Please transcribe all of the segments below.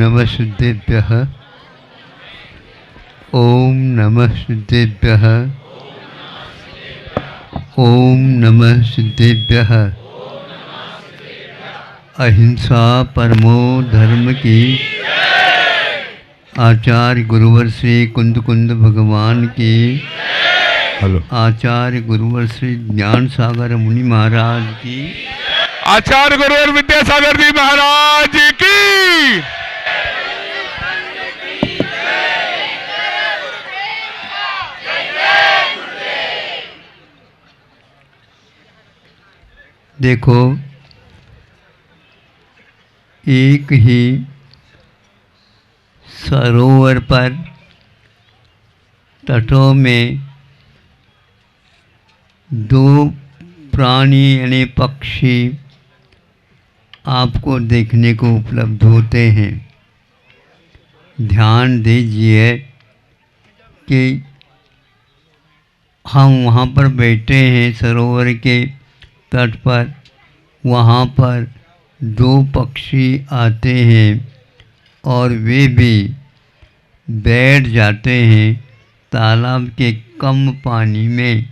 नमः सिद्धेभ्यः। ओम नमः सिद्धेभ्यः। ओम नमः सिद्धेभ्यः। अहिंसा परमो धर्म की। आचार्य गुरुवर श्री कुंद कुंद भगवान की। हेलो। आचार्य गुरुवर श्री ज्ञान सागर मुनि महाराज की। आचार्य गुरुवर विद्यासागर जी महाराज की। देखो, एक ही सरोवर पर तटों में दो प्राणी यानी पक्षी आपको देखने को उपलब्ध होते हैं। ध्यान दीजिए कि हम वहाँ पर बैठे हैं सरोवर के तट पर। वहाँ पर दो पक्षी आते हैं और वे भी बैठ जाते हैं तालाब के कम पानी में।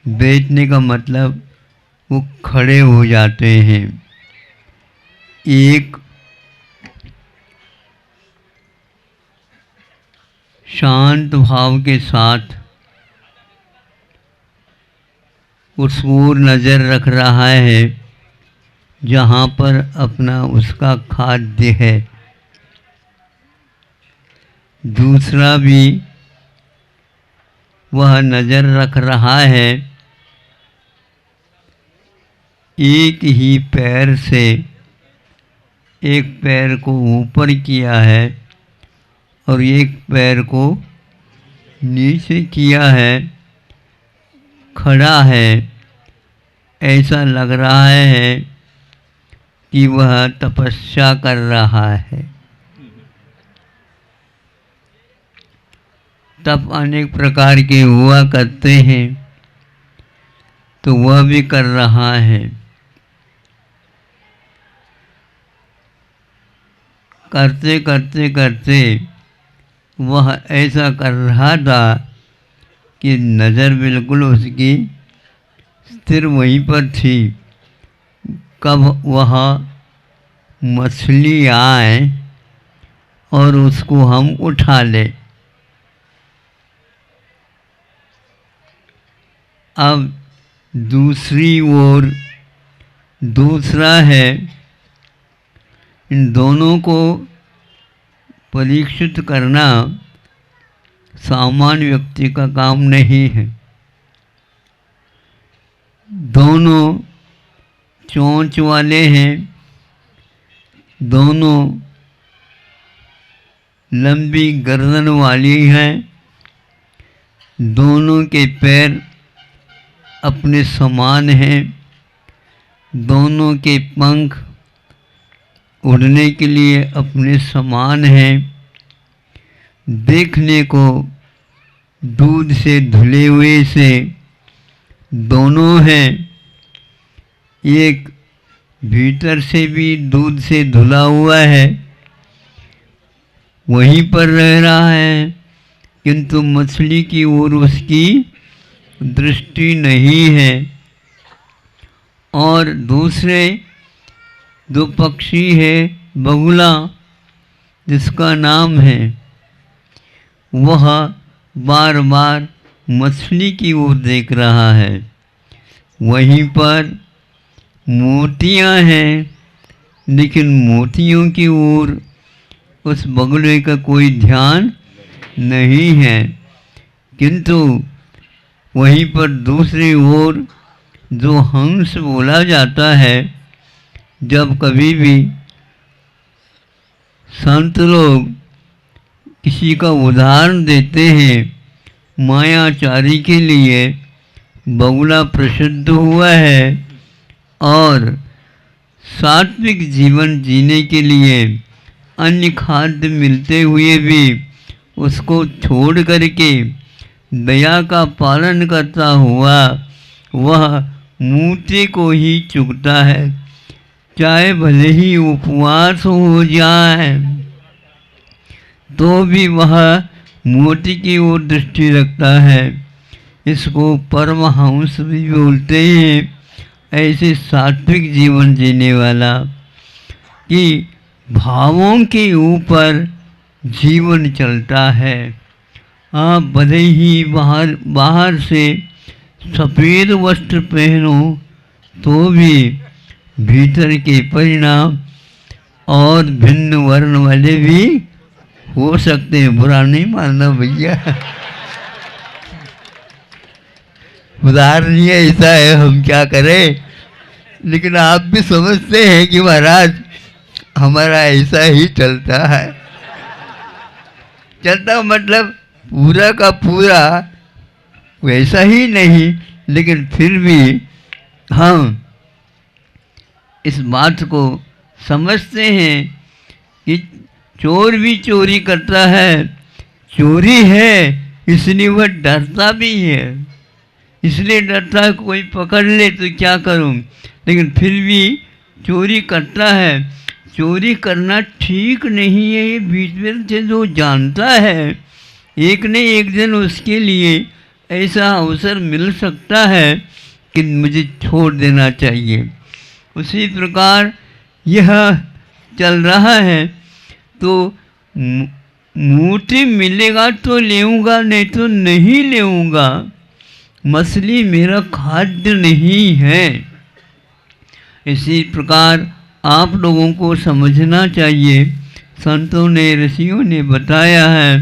बैठने का मतलब वो खड़े हो जाते हैं। एक शांत भाव के साथ उस ओर नज़र रख रहा है जहाँ पर अपना उसका खाद्य है। दूसरा भी वह नज़र रख रहा है। एक ही पैर से एक पैर को ऊपर किया है और एक पैर को नीचे किया है। खड़ा है। ऐसा लग रहा है कि वह तपस्या कर रहा है। तप अनेक प्रकार के हुआ करते हैं, तो वह भी कर रहा है। करते करते करते वह ऐसा कर रहा था कि नज़र बिल्कुल उसकी स्थिर वहीं पर थी। कब वह मछली आए और उसको हम उठा ले। अब दूसरी ओर दूसरा है। इन दोनों को परीक्षित करना सामान्य व्यक्ति का काम नहीं है। दोनों चोंच वाले हैं। दोनों लंबी गर्दन वाली हैं। दोनों के पैर अपने समान हैं। दोनों के पंख उड़ने के लिए अपने समान हैं। देखने को दूध से धुले हुए से दोनों हैं। एक भीतर से भी दूध से धुला हुआ है, वहीं पर रह रहा है, किंतु मछली की ओर उसकी दृष्टि नहीं है। और दूसरे दो पक्षी है बगुला, जिसका नाम है, वह बार बार मछली की ओर देख रहा है। वहीं पर मोतियां हैं, लेकिन मोतियों की ओर उस बगुले का कोई ध्यान नहीं है। किंतु वहीं पर दूसरी ओर जो हंस बोला जाता है, जब कभी भी संत लोग किसी का उदाहरण देते हैं, मायाचारी के लिए बगुला प्रसिद्ध हुआ है और सात्विक जीवन जीने के लिए अन्य खाद्य मिलते हुए भी उसको छोड़ करके दया का पालन करता हुआ वह मूर्ति को ही चुगता है। चाहे भले ही उपवास हो जाए तो भी वह मोती की ओर दृष्टि रखता है। इसको परमहंस भी बोलते हैं। ऐसे सात्विक जीवन जीने वाला कि भावों के ऊपर जीवन चलता है। आप भले ही बाहर से सफ़ेद वस्त्र पहनो तो भी भीतर के परिणाम और भिन्न वर्ण वाले भी हो सकते हैं। बुरा नहीं मानना भैया, उदाहरण ही ऐसा है, हम क्या करें। लेकिन आप भी समझते हैं कि महाराज हमारा ऐसा ही चलता है। चलता मतलब पूरा का पूरा वैसा ही नहीं, लेकिन फिर भी हम इस बात को समझते हैं कि चोर भी चोरी करता है। चोरी है इसलिए वह डरता भी है, इसलिए डरता है कोई पकड़ ले तो क्या करूं, लेकिन फिर भी चोरी करता है। चोरी करना ठीक नहीं है, ये भीतर से जो जानता है एक न एक दिन उसके लिए ऐसा अवसर मिल सकता है कि मुझे छोड़ देना चाहिए। उसी प्रकार यह चल रहा है तो मोती मिलेगा तो लेऊंगा, नहीं तो नहीं लेऊंगा। मछली मेरा खाद्य नहीं है। इसी प्रकार आप लोगों को समझना चाहिए। संतों ने, ऋषियों ने बताया है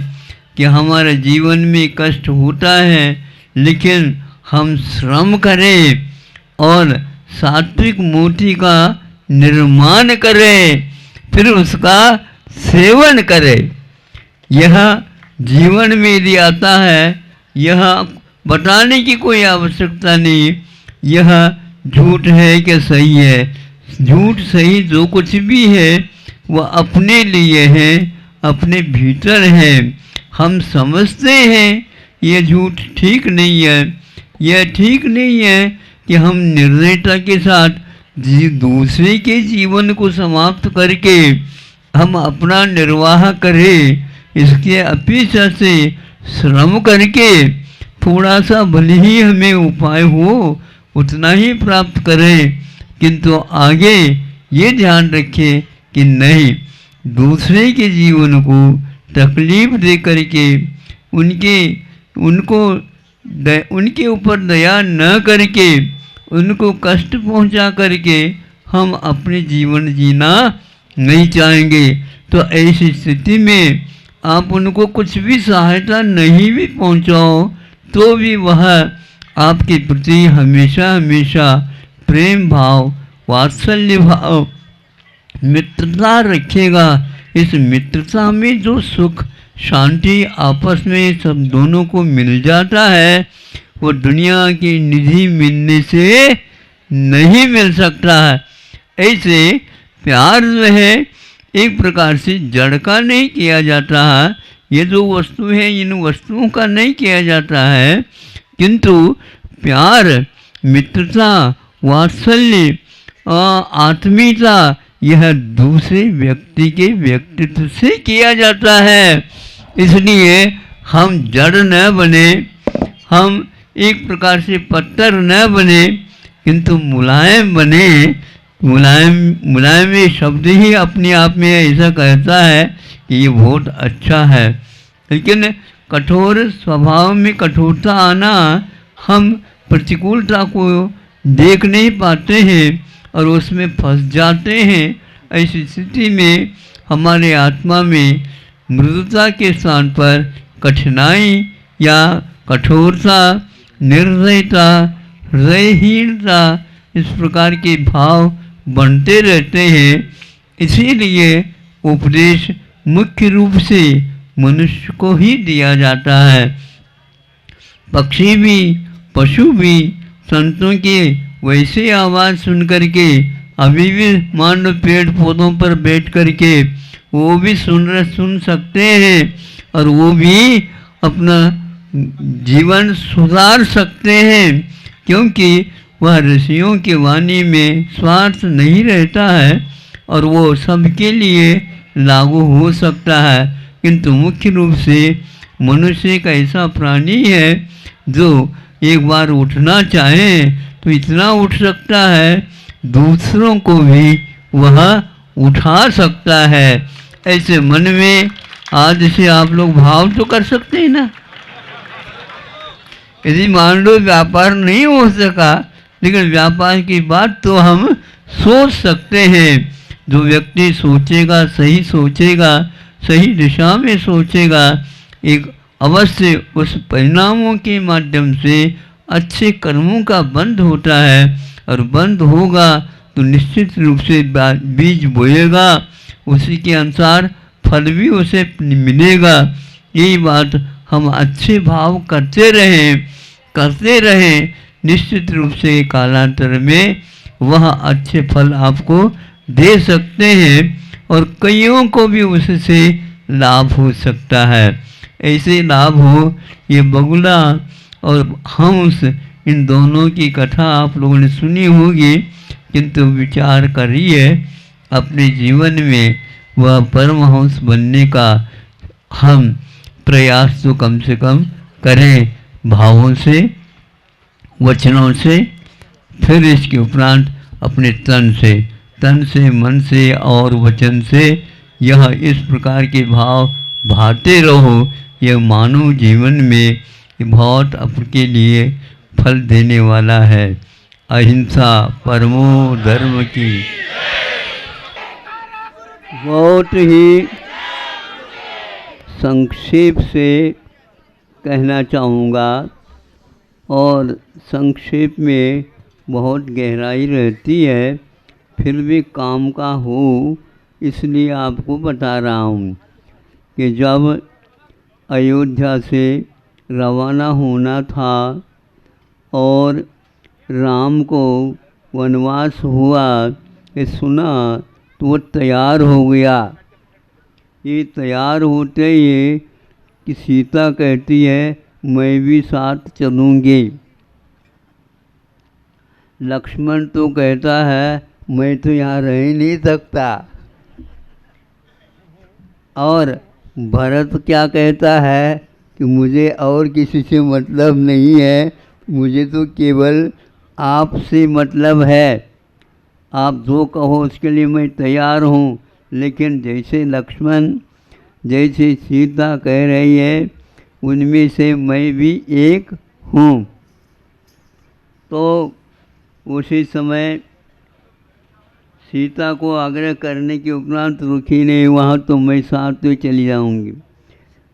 कि हमारे जीवन में कष्ट होता है, लेकिन हम श्रम करें और सात्विक मोती का निर्माण करें, फिर उसका सेवन करें। यह जीवन में यदि आता है, यह बताने की कोई आवश्यकता नहीं यह झूठ है कि सही है। झूठ सही जो कुछ भी है वह अपने लिए है, अपने भीतर है। हम समझते हैं ये झूठ ठीक नहीं है। यह ठीक नहीं है कि हम निर्दयता के साथ दूसरे के जीवन को समाप्त करके हम अपना निर्वाह करें। इसके अपेक्षा से श्रम करके थोड़ा सा भले ही हमें उपाय हो उतना ही प्राप्त करें, किंतु आगे ये ध्यान रखें कि नहीं, दूसरे के जीवन को तकलीफ दे करके उनके ऊपर दया न करके उनको कष्ट पहुंचा करके हम अपने जीवन जीना नहीं चाहेंगे। तो ऐसी स्थिति में आप उनको कुछ भी सहायता नहीं भी पहुंचाओ तो भी वह आपके प्रति हमेशा हमेशा प्रेम भाव, वात्सल्य भाव, मित्रता रखेगा। इस मित्रता में जो सुख शांति आपस में सब दोनों को मिल जाता है वो दुनिया की निधि मिलने से नहीं मिल सकता है। ऐसे प्यार जो है एक प्रकार से जड़ का नहीं किया जाता है। ये जो वस्तु है इन वस्तुओं का नहीं किया जाता है, किंतु प्यार, मित्रता, वात्सल्य, आत्मीयता यह दूसरे व्यक्ति के व्यक्तित्व से किया जाता है। इसलिए हम जड़ न बने, हम एक प्रकार से पत्थर न बने, किंतु मुलायम बने। मुलायम ये शब्द ही अपने आप में ऐसा कहता है कि ये बहुत अच्छा है। लेकिन कठोर स्वभाव में कठोरता आना, हम प्रतिकूलता को देख नहीं पाते हैं और उसमें फंस जाते हैं। ऐसी स्थिति में हमारे आत्मा में मृदुता के स्थान पर कठिनाई या कठोरता, निर्दयता, हृदयहीनता इस प्रकार के भाव बनते रहते हैं। इसीलिए उपदेश मुख्य रूप से मनुष्य को ही दिया जाता है। पक्षी भी, पशु भी संतों के वैसे आवाज़ सुन करके अभी भी मान लो पेड़ पौधों पर बैठ करके वो भी सुन सकते हैं और वो भी अपना जीवन सुधार सकते हैं, क्योंकि वह ऋषियों की वाणी में स्वार्थ नहीं रहता है और वो सबके लिए लागू हो सकता है, किंतु मुख्य रूप से मनुष्य एक ऐसा प्राणी है जो एक बार उठना चाहे तो इतना उठ सकता है, दूसरों को भी वह उठा सकता है। ऐसे मन में आज से आप लोग भाव तो कर सकते हैं ना। यदि मान लो व्यापार नहीं हो सका, लेकिन व्यापार की बात तो हम सोच सकते हैं। जो व्यक्ति सोचेगा, सही सोचेगा, सही दिशा में सोचेगा, एक अवश्य उस परिणामों के माध्यम से अच्छे कर्मों का बंध होता है और बंध होगा तो निश्चित रूप से बीज बोएगा, उसी के अनुसार फल भी उसे मिलेगा। यही बात हम अच्छे भाव करते रहें, निश्चित रूप से कालांतर में वह अच्छे फल आपको दे सकते हैं और कईयों को भी उससे लाभ हो सकता है। ऐसे लाभ हो, ये बगुला और हंस, इन दोनों की कथा आप लोगों ने सुनी होगी, किंतु विचार करिए अपने जीवन में वह परमहंस बनने का हम प्रयास तो कम से कम करें, भावों से, वचनों से, फिर इसके उपरांत अपने तन से, मन से और वचन से यह इस प्रकार के भाव भाते रहो। यह मानव जीवन में बहुत आपके लिए फल देने वाला है। अहिंसा परमो धर्म की बहुत ही संक्षेप से कहना चाहूँगा और संक्षेप में बहुत गहराई रहती है, फिर भी काम का हो इसलिए आपको बता रहा हूँ कि जब अयोध्या से रवाना होना था और राम को वनवास हुआ, ये सुना तो वो तैयार हो गया। ये तैयार होते ही कि सीता कहती है मैं भी साथ चलूँगी। लक्ष्मण तो कहता है मैं तो यहाँ रह ही नहीं सकता। और भरत क्या कहता है कि मुझे और किसी से मतलब नहीं है, मुझे तो केवल आपसे मतलब है। आप जो कहो उसके लिए मैं तैयार हूँ। लेकिन जैसे लक्ष्मण, जैसे सीता कह रही है, उनमें से मैं भी एक हूँ। तो उसी समय सीता को आग्रह करने के उपरांत रुकी नहीं, वहाँ तो मैं साथ तो चली जाऊँगी।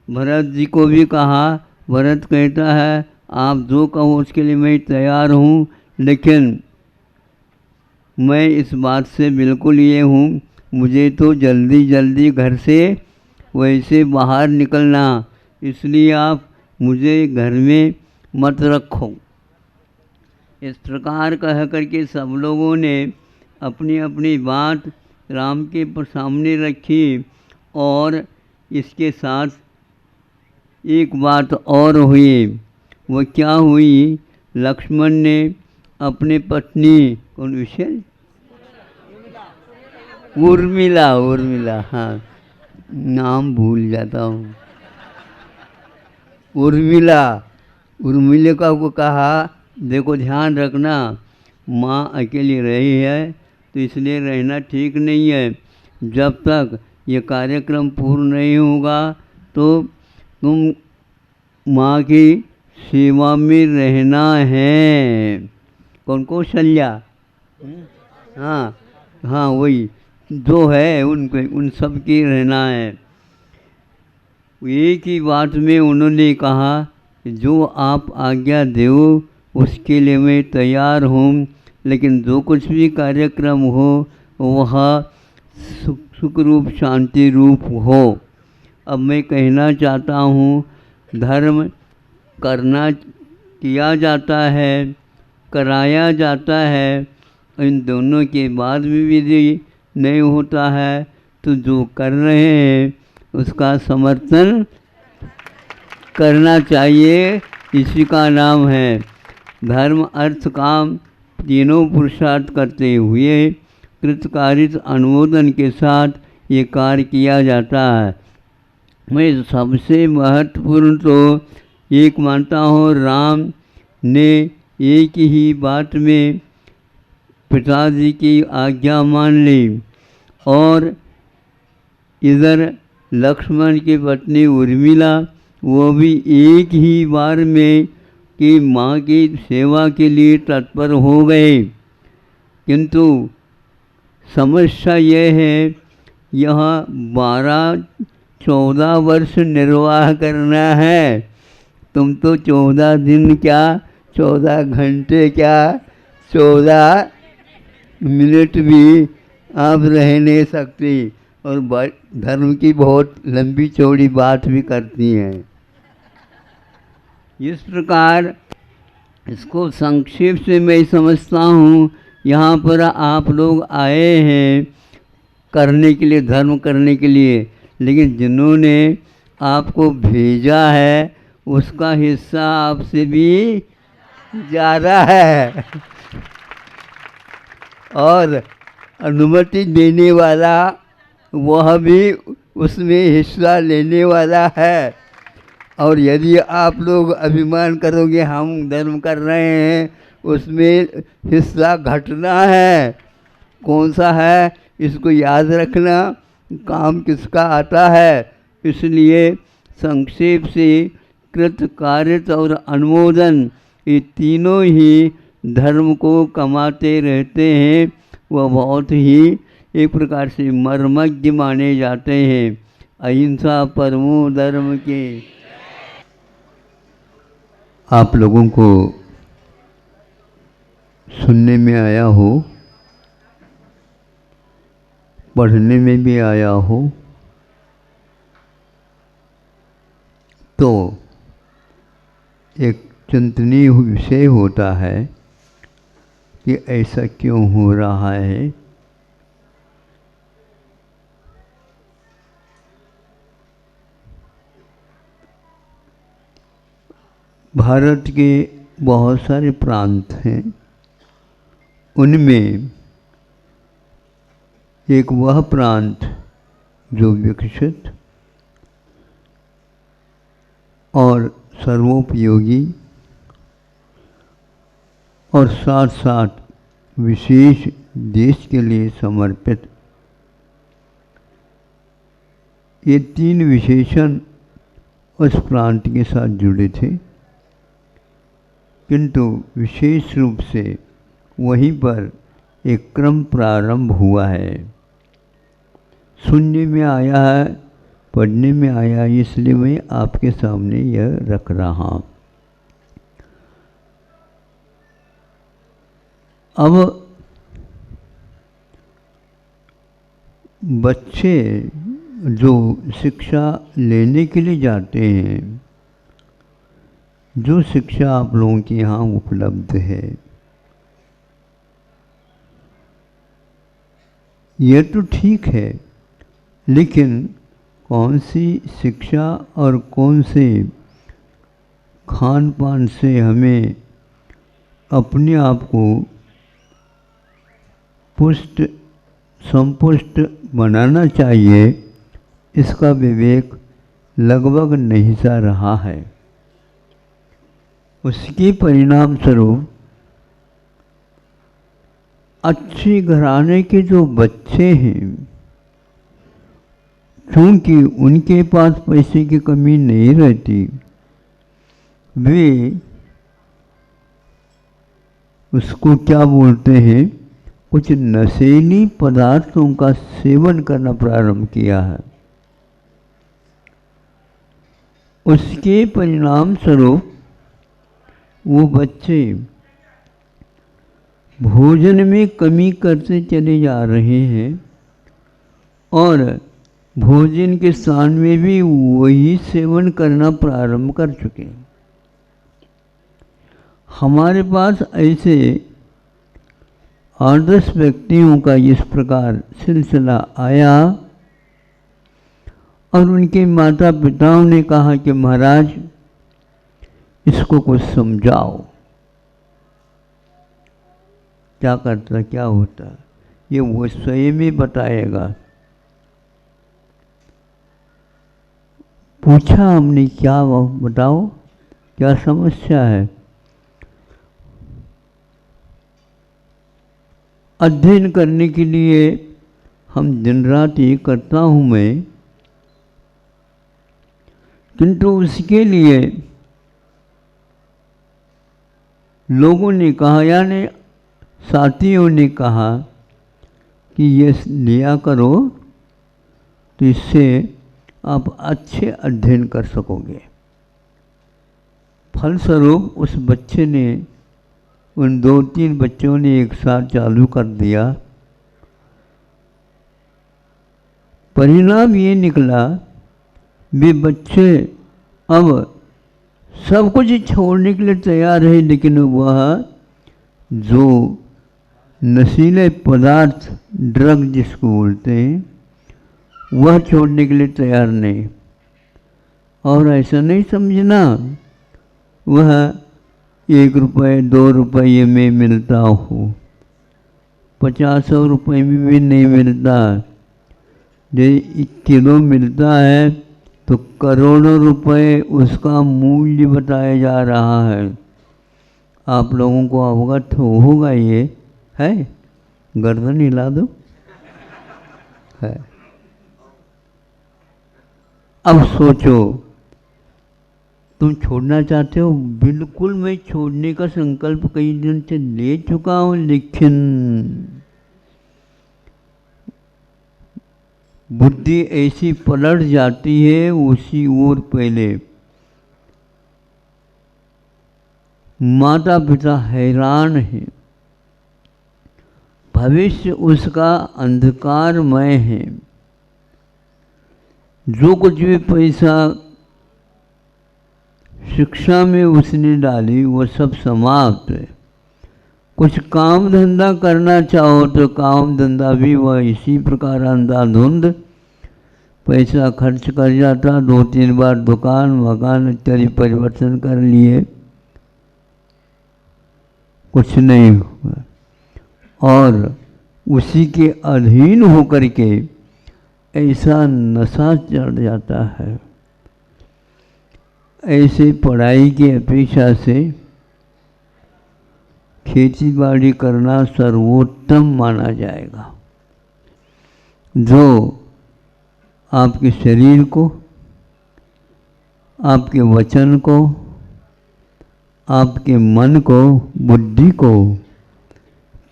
भरत जी को भी कहा, भरत कहता है आप जो कहो उसके लिए मैं तैयार हूँ, लेकिन मैं इस बात से बिल्कुल ये हूँ, मुझे तो जल्दी जल्दी घर से वैसे बाहर निकलना, इसलिए आप मुझे घर में मत रखो। इस प्रकार कह करके सब लोगों ने अपनी अपनी बात राम के सामने रखी। और इसके साथ एक बात और हुई। वो क्या हुई? लक्ष्मण ने अपने पत्नी, कौन विषय, उर्मिला, हाँ नाम भूल जाता हूँ, उर्मिला को कहा देखो ध्यान रखना, माँ अकेली रही है तो इसलिए रहना ठीक नहीं है। जब तक ये कार्यक्रम पूर्ण नहीं होगा तो तुम माँ की सेवा में रहना है। कौन कौशल्या, हाँ वही जो है उन सब की रहना है। एक ही बात में उन्होंने कहा जो आप आज्ञा दो उसके लिए मैं तैयार हूँ, लेकिन जो कुछ भी कार्यक्रम हो वह सुख रूप शांति रूप हो। अब मैं कहना चाहता हूँ धर्म किया जाता है, कराया जाता है, इन दोनों के बाद भी यदि नहीं होता है तो जो कर रहे हैं उसका समर्थन करना चाहिए। इसी का नाम है धर्म अर्थ काम तीनों पुरुषार्थ करते हुए कृतकार्य अनुमोदन के साथ ये कार्य किया जाता है। मैं सबसे महत्वपूर्ण तो एक मानता हूँ, राम ने एक ही बात में पिताजी की आज्ञा मान ली और इधर लक्ष्मण की पत्नी उर्मिला वो भी एक ही बार में कि माँ की सेवा के लिए तत्पर हो गए। किंतु समस्या यह है, यहाँ 12-14 वर्ष निर्वाह करना है। तुम तो 14 दिन क्या, 14 घंटे क्या, 14 मिनट भी आप रह नहीं सकती और धर्म की बहुत लंबी चौड़ी बात भी करती हैं। इस प्रकार इसको संक्षेप से मैं समझता हूँ, यहाँ पर आप लोग आए हैं करने के लिए, धर्म करने के लिए, लेकिन जिन्होंने आपको भेजा है उसका हिस्सा आपसे भी ज़्यादा है और अनुमति देने वाला वह भी उसमें हिस्सा लेने वाला है। और यदि आप लोग अभिमान करोगे हम धर्म कर रहे हैं, उसमें हिस्सा घटना है। कौन सा है इसको याद रखना, काम किसका आता है। इसलिए संक्षेप से कृत, कार्य और अनुमोदन ये तीनों ही धर्म को कमाते रहते हैं। वह बहुत ही एक प्रकार से मर्मज्ञ माने जाते हैं। अहिंसा परमो धर्म के। आप लोगों को सुनने में आया हो, पढ़ने में भी आया हो, तो एक चिंतनीय विषय होता है कि ऐसा क्यों हो रहा है। भारत के बहुत सारे प्रांत हैं, उनमें एक वह प्रांत जो विकसित और सर्वोपयोगी और साथ साथ विशेष देश के लिए समर्पित, ये तीन विशेषण उस प्रांत के साथ जुड़े थे। किंतु विशेष रूप से वहीं पर एक क्रम प्रारंभ हुआ है। सुनने में आया है, पढ़ने में आया, इसलिए मैं आपके सामने यह रख रहा हूँ। अब बच्चे जो शिक्षा लेने के लिए जाते हैं, जो शिक्षा आप लोगों के यहाँ उपलब्ध है, यह तो ठीक है, लेकिन कौन सी शिक्षा और कौन से खान पान से हमें अपने आप को पुष्ट संपुष्ट बनाना चाहिए, इसका विवेक लगभग नहीं सा रहा है। उसके परिणाम स्वरूप अच्छे घराने के जो बच्चे हैं, क्योंकि उनके पास पैसे की कमी नहीं रहती, वे उसको क्या बोलते हैं, कुछ नशीली पदार्थों का सेवन करना प्रारंभ किया है। उसके परिणाम स्वरूप वो बच्चे भोजन में कमी करते चले जा रहे हैं और भोजन के स्थान में भी वही सेवन करना प्रारंभ कर चुके हैं। हमारे पास ऐसे 8-10 व्यक्तियों का इस प्रकार सिलसिला आया और उनके माता पिताओं ने कहा कि महाराज इसको कुछ समझाओ। क्या करता क्या होता, ये वो स्वयं ही बताएगा। पूछा हमने, क्या बताओ क्या समस्या है। अध्ययन करने के लिए हम दिन रात ये करता हूँ मैं, किंतु उसके लिए लोगों ने कहा, यानी साथियों ने कहा कि ये लिया करो तो इससे आप अच्छे अध्ययन कर सकोगे। फलस्वरूप उस बच्चे ने, उन 2-3 बच्चों ने एक साथ चालू कर दिया। परिणाम ये निकला, वे बच्चे अब सब कुछ छोड़ने के लिए तैयार है, लेकिन वह जो नशीले पदार्थ, ड्रग जिसको बोलते हैं, वह छोड़ने के लिए तैयार नहीं। और ऐसा नहीं समझना वह 1 रुपये 2 रुपये में मिलता हो, 50 रुपये में भी नहीं मिलता। जो 1 किलो मिलता है तो करोड़ों रुपए उसका मूल्य बताया जा रहा है। आप लोगों को अवगत होगा ये है, गर्दन हिला दो है। अब सोचो, तुम छोड़ना चाहते हो? बिल्कुल मैं छोड़ने का संकल्प कई दिन से ले चुका हूँ, लेकिन बुद्धि ऐसी पलट जाती है उसी ओर। पहले माता पिता हैरान है, भविष्य उसका अंधकारमय है। जो कुछ भी पैसा शिक्षा में उसने डाली वो सब समाप्त है। कुछ काम धंधा करना चाहो तो काम धंधा भी वह इसी प्रकार अंधाधुंध पैसा खर्च कर जाता। 2-3 बार दुकान मकान इत्यादि परिवर्तन कर लिए, कुछ नहीं हुआ। और उसी के अधीन होकर के ऐसा नशा चढ़ जाता है। ऐसे पढ़ाई की अपेक्षा से खेती बाड़ी करना सर्वोत्तम माना जाएगा, जो आपके शरीर को, आपके वचन को, आपके मन को, बुद्धि को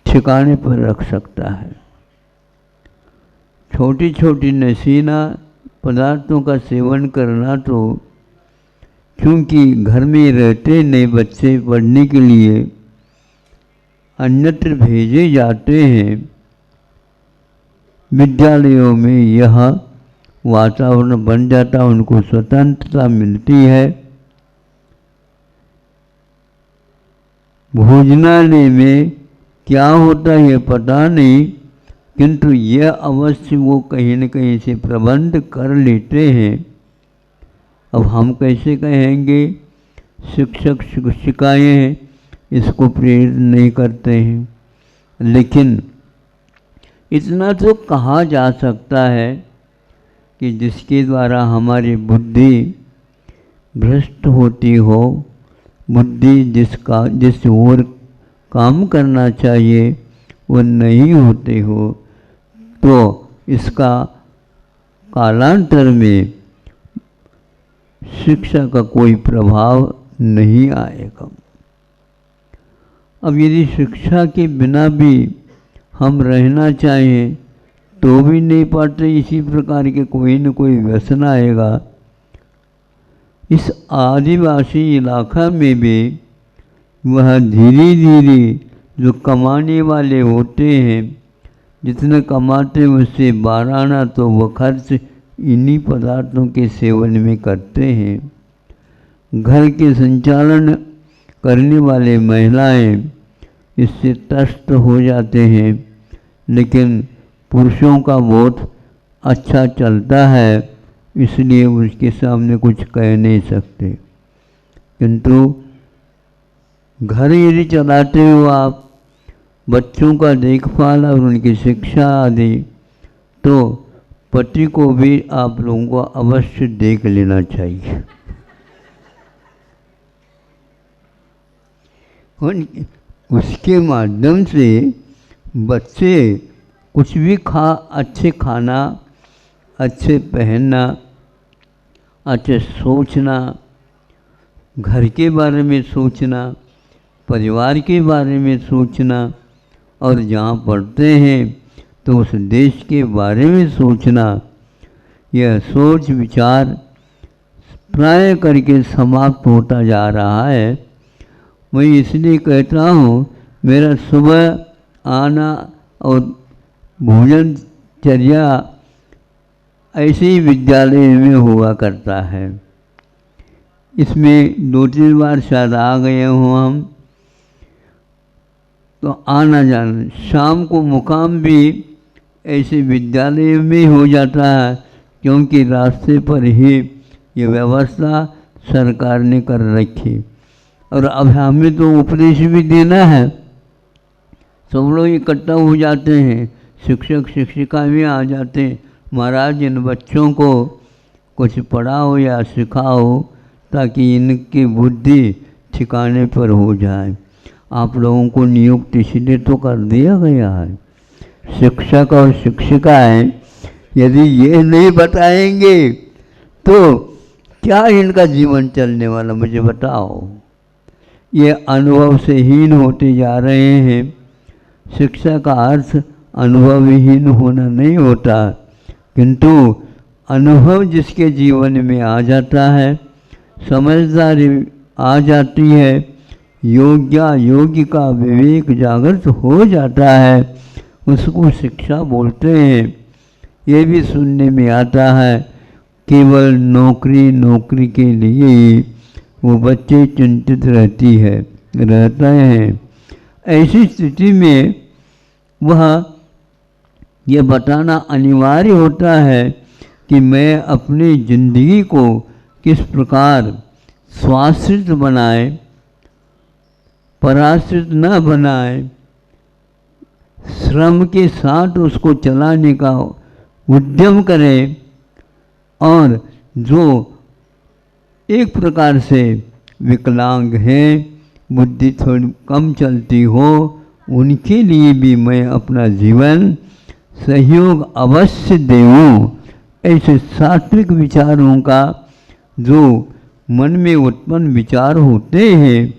ठिकाने पर रख सकता है। छोटी छोटी नशीला पदार्थों का सेवन करना तो क्योंकि घर में रहते नए बच्चे पढ़ने के लिए अन्यत्र भेजे जाते हैं, विद्यालयों में यह वातावरण बन जाता, उनको स्वतंत्रता मिलती है। भोजनालय में क्या होता है पता नहीं, किंतु यह अवश्य वो कहीं न कहीं से प्रबंध कर लेते हैं। अब हम कैसे कहेंगे, शिक्षक शिक्षिकाएँ इसको प्रेरित नहीं करते हैं, लेकिन इतना तो कहा जा सकता है कि जिसके द्वारा हमारी बुद्धि भ्रष्ट होती हो, बुद्धि जिस ओर काम करना चाहिए वो नहीं होते हो, तो इसका कालांतर में शिक्षा का कोई प्रभाव नहीं आएगा। अब यदि शिक्षा के बिना भी हम रहना चाहें तो भी नहीं पाते, इसी प्रकार के कोई न कोई व्यसन आएगा। इस आदिवासी इलाका में भी वह धीरे धीरे जो कमाने वाले होते हैं, जितने कमाते उससे 12 आना तो वह खर्च इन्हीं पदार्थों के सेवन में करते हैं। घर के संचालन करने वाले महिलाएं इससे त्रस्त हो जाते हैं, लेकिन पुरुषों का बहुत अच्छा चलता है, इसलिए उसके सामने कुछ कह नहीं सकते। किंतु घर यदि चलाते हो आप, बच्चों का देखभाल और उनकी शिक्षा आदि, तो पति को भी आप लोगों को अवश्य देख लेना चाहिए। उसके माध्यम से बच्चे कुछ भी अच्छे खाना, अच्छे पहनना, अच्छे सोचना, घर के बारे में सोचना, परिवार के बारे में सोचना, और जहाँ पढ़ते हैं तो उस देश के बारे में सोचना, यह सोच विचार प्राय करके समाप्त होता जा रहा है। मैं इसलिए कहता हूँ, मेरा सुबह आना और भोजनचर्या ऐसे ही विद्यालय में हुआ करता है। इसमें 2-3 बार शायद आ गए हों हम, तो आना जाना, शाम को मुकाम भी ऐसे विद्यालय में हो जाता है, क्योंकि रास्ते पर ही ये व्यवस्था सरकार ने कर रखी। और अब हमें तो उपदेश भी देना है, सब लोग इकट्ठा हो जाते हैं, शिक्षक शिक्षिका भी आ जाते हैं, महाराज इन बच्चों को कुछ पढ़ाओ या सिखाओ ताकि इनकी बुद्धि ठिकाने पर हो जाए। आप लोगों को नियुक्त इसलिए तो कर दिया गया है। शिक्षक और शिक्षिकाएं यदि ये नहीं बताएंगे तो क्या इनका जीवन चलने वाला, मुझे बताओ। ये अनुभव से हीन होते जा रहे हैं। शिक्षा का अर्थ अनुभवहीन होना नहीं होता, किंतु अनुभव जिसके जीवन में आ जाता है, समझदारी आ जाती है, योगी का विवेक जागृत हो जाता है, उसको शिक्षा बोलते हैं। ये भी सुनने में आता है, केवल नौकरी के लिए वो बच्चे चिंतित रहते हैं। ऐसी स्थिति में वह ये बताना अनिवार्य होता है कि मैं अपनी जिंदगी को किस प्रकार स्वाश्रित बनाए, पराश्रित न बनाए, श्रम के साथ उसको चलाने का उद्यम करें, और जो एक प्रकार से विकलांग हैं, बुद्धि थोड़ी कम चलती हो, उनके लिए भी मैं अपना जीवन सहयोग अवश्य दूँ। ऐसे सात्विक विचारों का जो मन में उत्पन्न विचार होते हैं,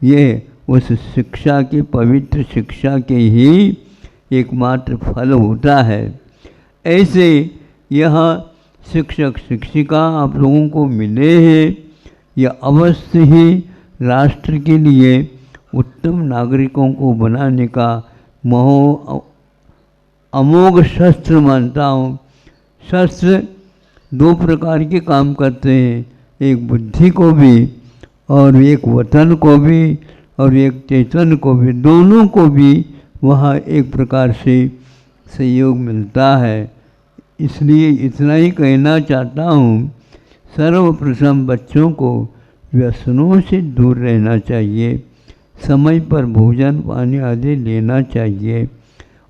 ये उस शिक्षा के, पवित्र शिक्षा के ही एकमात्र फल होता है। ऐसे यह शिक्षक शिक्षिका आप लोगों को मिले हैं, यह अवश्य ही राष्ट्र के लिए उत्तम नागरिकों को बनाने का अमोघ शस्त्र मानता हूँ। शस्त्र 2 प्रकार के काम करते हैं, एक बुद्धि को भी और एक वतन को भी और एक चेतन को भी, दोनों को भी वहाँ एक प्रकार से सहयोग मिलता है। इसलिए इतना ही कहना चाहता हूँ, सर्वप्रथम बच्चों को व्यसनों से दूर रहना चाहिए, समय पर भोजन पानी आदि लेना चाहिए,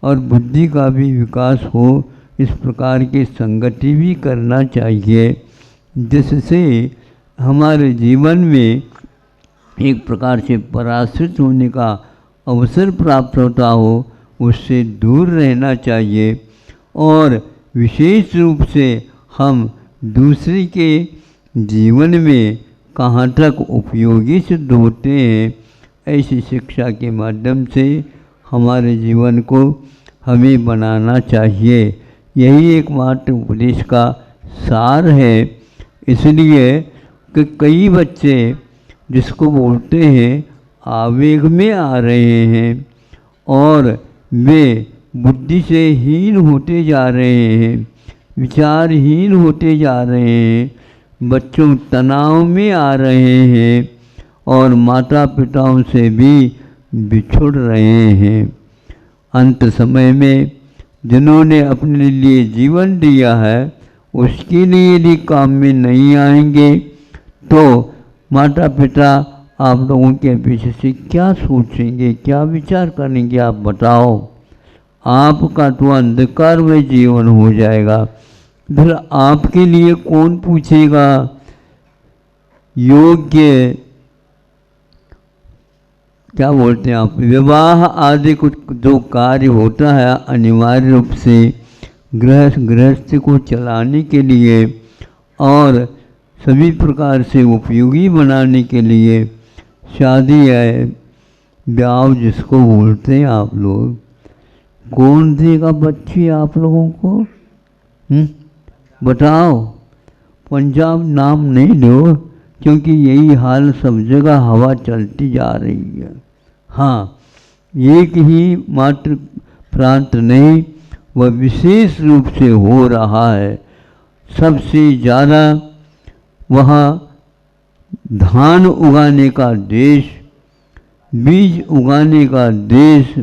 और बुद्धि का भी विकास हो इस प्रकार की संगति भी करना चाहिए, जिससे हमारे जीवन में एक प्रकार से पराश्रित होने का अवसर प्राप्त होता हो, उससे दूर रहना चाहिए। और विशेष रूप से हम दूसरे के जीवन में कहाँ तक उपयोगी सिद्ध होते हैं, ऐसी शिक्षा के माध्यम से हमारे जीवन को हमें बनाना चाहिए। यही एकमात्र उपदेश का सार है। इसलिए कि कई बच्चे जिसको बोलते हैं आवेग में आ रहे हैं और वे बुद्धि से हीन होते जा रहे हैं, विचारहीन होते जा रहे हैं, बच्चों तनाव में आ रहे हैं और माता पिताओं से भी बिछुड़ रहे हैं। अंत समय में जिन्होंने अपने लिए जीवन दिया है उसके लिए यदि काम में नहीं आएंगे तो माता पिता आप लोगों के पीछे से क्या सोचेंगे, क्या विचार करेंगे, आप बताओ। आपका तो अंधकार में जीवन हो जाएगा, फिर आपके लिए कौन पूछेगा। योग्य क्या बोलते हैं आप, विवाह आदि कुछ जो कार्य होता है अनिवार्य रूप से गृहस्थ को चलाने के लिए और सभी प्रकार से उपयोगी बनाने के लिए शादी है, ब्याह जिसको बोलते हैं आप लोग, कौन देगा बच्ची आप लोगों को? बताओ। पंजाब नाम नहीं लो, क्योंकि यही हाल सब जगह हवा चलती जा रही है। हाँ, एक ही मात्र प्रांत नहीं, वह विशेष रूप से हो रहा है। सबसे ज़्यादा वहाँ धान उगाने का देश, बीज उगाने का देश,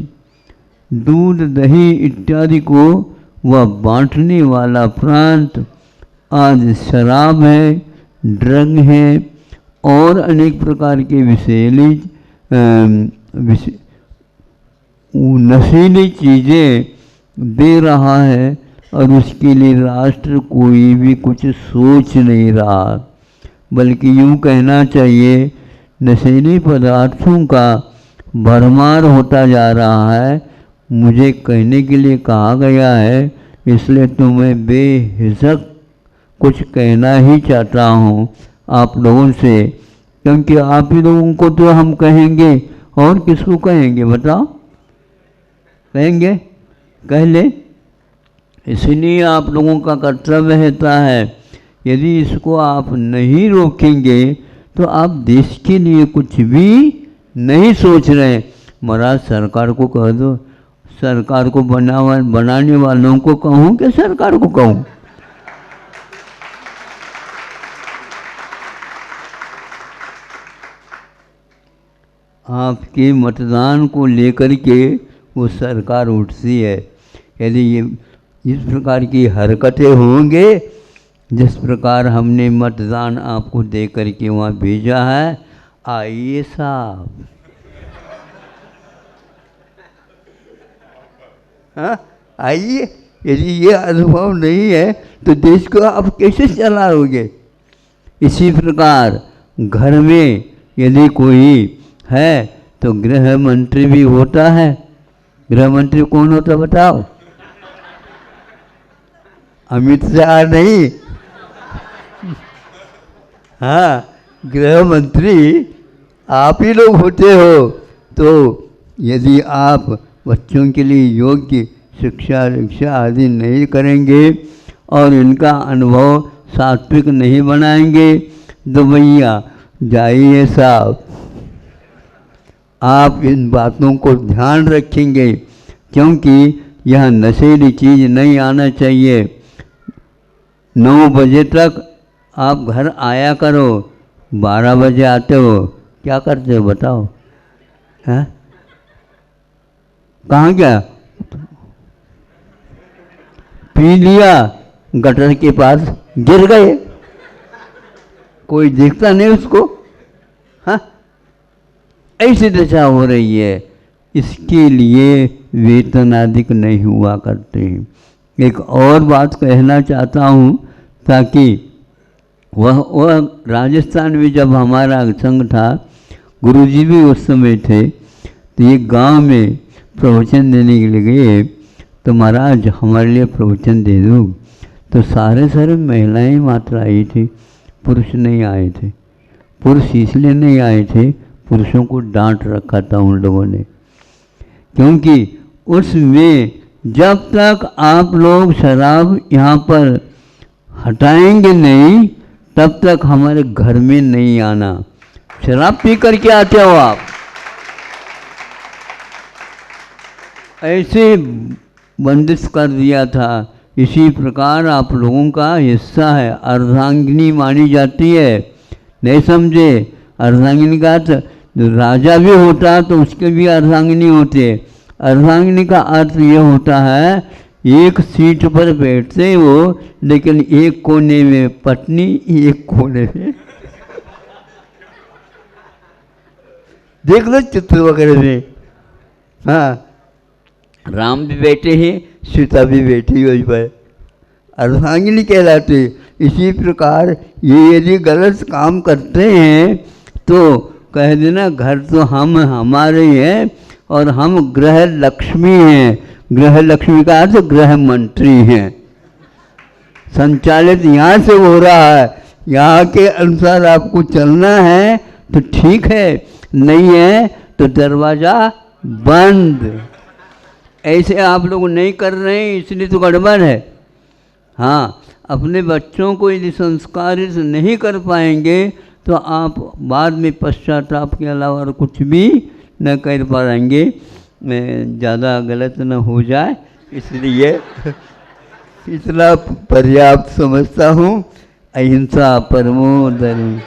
दूध दही इत्यादि को वह बांटने वाला प्रांत, आज शराब है, ड्रग है और अनेक प्रकार के नशीली चीज़ें दे रहा है, और उसके लिए राष्ट्र कोई भी कुछ सोच नहीं रहा, बल्कि यूँ कहना चाहिए नशीली पदार्थों का भरमार होता जा रहा है। मुझे कहने के लिए कहा गया है, इसलिए तो मैं बेहिचक कुछ कहना ही चाहता हूँ आप लोगों से, क्योंकि आप ही लोगों को तो हम कहेंगे, और किसको कहेंगे बताओ? कहेंगे? कह ले। इसलिए आप लोगों का कर्तव्य रहता है, यदि इसको आप नहीं रोकेंगे तो आप देश के लिए कुछ भी नहीं सोच रहे। महाराज सरकार को कह दो, सरकार को बनाने वालों को कहूँ कि सरकार को कहूँ? आपके मतदान को लेकर के वो सरकार उठती है। यदि ये इस प्रकार की हरकतें होंगे, जिस प्रकार हमने मतदान आपको दे करके वहाँ भेजा है, आइए साहब, हाँ आइए। यदि ये अनुभव नहीं है तो देश को आप कैसे चलाओगे? इसी प्रकार घर में यदि कोई है तो गृह मंत्री भी होता है। गृह मंत्री कौन होता बताओ? अमित शाह नहीं, हाँ गृह मंत्री आप ही लोग होते हो। तो यदि आप बच्चों के लिए योग्य शिक्षा आदि नहीं करेंगे और इनका अनुभव सात्विक नहीं बनाएंगे तो भैया जाइए साहब, आप इन बातों को ध्यान रखेंगे, क्योंकि यह नशीली चीज़ नहीं आना चाहिए। 9 बजे तक आप घर आया करो, 12 बजे आते हो, क्या करते हो बताओ? हैं? कहाँ गया? पी लिया, गटर के पास गिर गए, कोई देखता नहीं उसको। हाँ, ऐसी दशा हो रही है। इसके लिए वेतन अधिक नहीं हुआ करते हैं। एक और बात कहना चाहता हूँ, ताकि वह राजस्थान में जब हमारा संघ था, गुरुजी भी उस समय थे, तो ये गांव में प्रवचन देने के लिए गए, तो महाराज हमारे लिए प्रवचन दे दो। तो सारे महिलाएं मात्र आई थी, पुरुष नहीं आए थे। पुरुष इसलिए नहीं आए थे, पुरुषों को डांट रखा था उन लोगों ने, क्योंकि उसमें जब तक आप लोग शराब यहाँ पर हटाएंगे नहीं, तब तक हमारे घर में नहीं आना। शराब पी करके आते हो आप, ऐसे बंदिश कर दिया था। इसी प्रकार आप लोगों का हिस्सा है, अर्धांगिनी मानी जाती है, नहीं समझे? अर्धांगिनी का अर्थ, राजा भी होता है तो उसके भी अर्धांगिनी होती है। अर्धांगिनी का अर्थ ये होता है, एक सीट पर बैठते वो, लेकिन एक कोने में पत्नी, एक कोने में देख लो चित्र वगैरह में। हाँ, राम भी बैठे हैं, सीता भी बैठी हुई पर अर्धांगिनी कहलाते। इसी प्रकार ये यदि गलत काम करते हैं तो कह देना घर तो हमारे ही हैं और हम गृह लक्ष्मी हैं। गृह लक्ष्मी का अर्थ गृह मंत्री हैं, संचालित यहाँ से हो रहा है, यहाँ के अनुसार आपको चलना है तो ठीक है, नहीं है तो दरवाज़ा बंद। ऐसे आप लोग नहीं कर रहे हैं इसलिए तो गड़बड़ है। हाँ, अपने बच्चों को यदि संस्कारित नहीं कर पाएंगे तो आप बाद में पश्चाताप के अलावा और कुछ भी न कर पाएंगे। मैं ज़्यादा गलत न हो जाए इसलिए इतना पर्याप्त समझता हूँ। अहिंसा परमो धर्म।